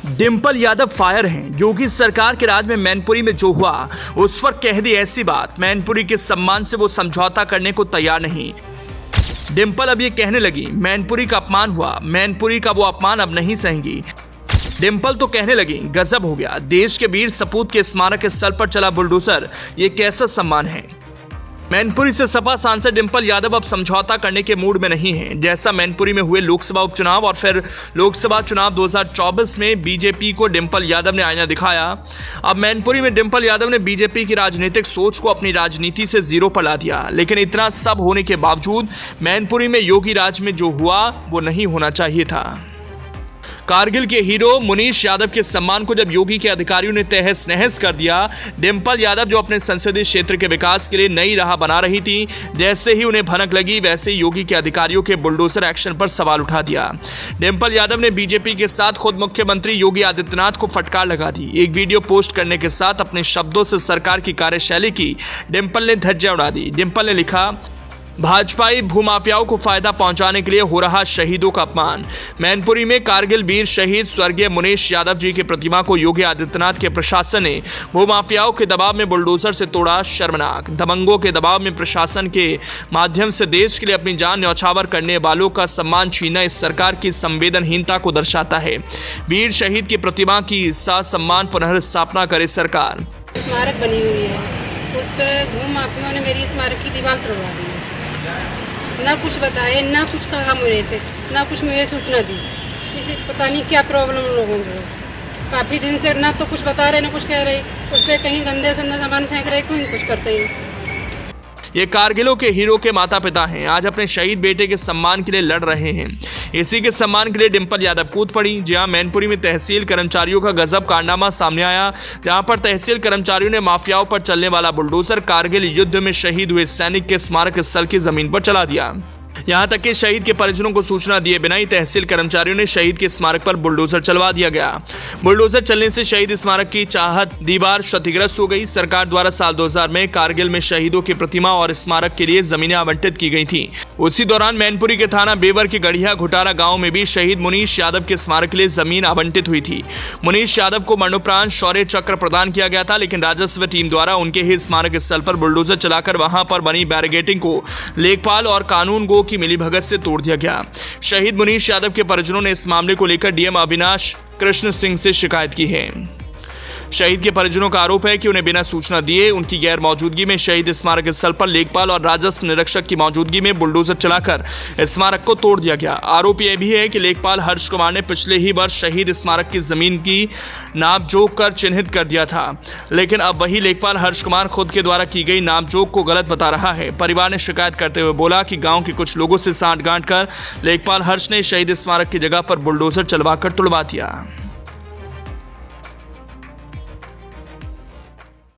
Dimple Yadav fire हैं। योगी सरकार के राज में मैनपुरी में जो हुआ उस पर कह दी ऐसी बात, मैनपुरी के सम्मान से वो समझौता करने को तैयार नहीं। डिंपल अब ये कहने लगी मैनपुरी का अपमान हुआ, मैनपुरी का वो अपमान अब नहीं सहेंगी। डिंपल तो कहने लगी गजब हो गया, देश के वीर सपूत के स्मारक स्थल पर चला बुलडोजर, ये कैसा सम्मान है। मैनपुरी से सपा सांसद डिंपल यादव अब समझौता करने के मूड में नहीं है। जैसा मैनपुरी में हुए लोकसभा उपचुनाव और फिर लोकसभा चुनाव 2024 में बीजेपी को डिंपल यादव ने आईना दिखाया, अब मैनपुरी में डिंपल यादव ने बीजेपी की राजनीतिक सोच को अपनी राजनीति से जीरो पर ला दिया। लेकिन इतना सब होने के बावजूद मैनपुरी में योगी राज में जो हुआ वो नहीं होना चाहिए था। कारगिल के हीरो मुनीश यादव के सम्मान को जब योगी के अधिकारियों ने तहस नहस कर दिया, डिंपल यादव जो अपने संसदीय क्षेत्र के विकास के लिए नई राह बना रही थी, जैसे ही उन्हें भनक लगी वैसे ही योगी के अधिकारियों के बुलडोजर एक्शन पर सवाल उठा दिया। डिंपल यादव ने बीजेपी के साथ खुद मुख्यमंत्री योगी आदित्यनाथ को फटकार लगा दी। एक वीडियो पोस्ट करने के साथ अपने शब्दों से सरकार की कार्यशैली की डिंपल ने धज्जियां उड़ा दी। डिंपल ने लिखा, भाजपाई भूमाफियाओं को फायदा पहुंचाने के लिए हो रहा शहीदों का अपमान। मैनपुरी में कारगिल वीर शहीद स्वर्गीय मुनीश यादव जी की प्रतिमा को योगी आदित्यनाथ के प्रशासन ने भूमाफियाओं के दबाव में बुलडोजर से तोड़ा। शर्मनाक। दबंगों के दबाव में प्रशासन के माध्यम से देश के लिए अपनी जान न्यौछावर करने वालों का सम्मान छीनना इस सरकार की संवेदनहीनता को दर्शाता है। वीर शहीद की प्रतिमा की सम्मान पुनर्स्थापना करे सरकार। स्मारक बनी हुई है, उस पर भूमाफियों ने मेरी स्मारक की दीवार तोड़वा दी, ना कुछ बताए, ना कुछ कहा मेरे से, ना कुछ मुझे सूचना दी। इसे पता नहीं क्या प्रॉब्लम लोगों को, काफ़ी दिन से ना तो कुछ बता रहे ना कुछ कह रहे, उससे कहीं गंदे संदे सामान फेंक रहे, कोई कुछ करते हैं। ये कारगिलों के हीरो के माता पिता हैं, आज अपने शहीद बेटे के सम्मान के लिए लड़ रहे हैं। इसी के सम्मान के लिए डिंपल यादव कूद पड़ी। जहां मैनपुरी में तहसील कर्मचारियों का गजब कारनामा सामने आया, जहां पर तहसील कर्मचारियों ने माफियाओं पर चलने वाला बुलडोजर कारगिल युद्ध में शहीद हुए सैनिक के स्मारक स्थल की जमीन पर चला दिया। यहां तक कि शहीद के परिजनों को सूचना दिए बिना ही तहसील कर्मचारियों ने शहीद के स्मारक पर बुलडोजर चलवा दिया गया। बुलडोजर चलने से शहीद स्मारक की चाहत दीवार क्षतिग्रस्त हो गई। सरकार द्वारा साल 2000 में कारगिल में शहीदों की प्रतिमा और स्मारक के लिए जमीनें आवंटित की गई थी। उसी दौरान मैनपुरी के थाना बेवर के गढ़िया घुटारा गाँव में भी शहीद मुनीश यादव के स्मारक के लिए जमीन आवंटित हुई थी। मुनीश यादव को मरणोपरांत शौर्य चक्र प्रदान किया गया था, लेकिन राजस्व टीम द्वारा उनके ही स्मारक स्थल पर बुलडोजर चलाकर वहां पर बनी बैरिकेडिंग को लेखपाल और कानून गो की मिलीभगत से तोड़ दिया गया। शहीद मुनीश यादव के परिजनों ने इस मामले को लेकर डीएम अविनाश कृष्ण सिंह से शिकायत की है। शहीद के परिजनों का आरोप है कि उन्हें बिना सूचना दिए उनकी गैर मौजूदगी में शहीद स्मारक स्थल पर लेखपाल और राजस्व निरीक्षक की मौजूदगी में बुलडोजर चलाकर स्मारक को तोड़ दिया गया। आरोप यह भी है कि लेखपाल हर्ष कुमार ने पिछले ही वर्ष शहीद स्मारक की जमीन की नापजोख कर चिन्हित कर दिया था, लेकिन अब वही लेखपाल हर्ष कुमार खुद के द्वारा की गई नापजोख को गलत बता रहा है। परिवार ने शिकायत करते हुए बोला कि गाँव के कुछ लोगों से सांठ गांठ कर लेखपाल हर्ष ने शहीद स्मारक की जगह पर बुलडोजर चलवाकर तुड़वा दिया।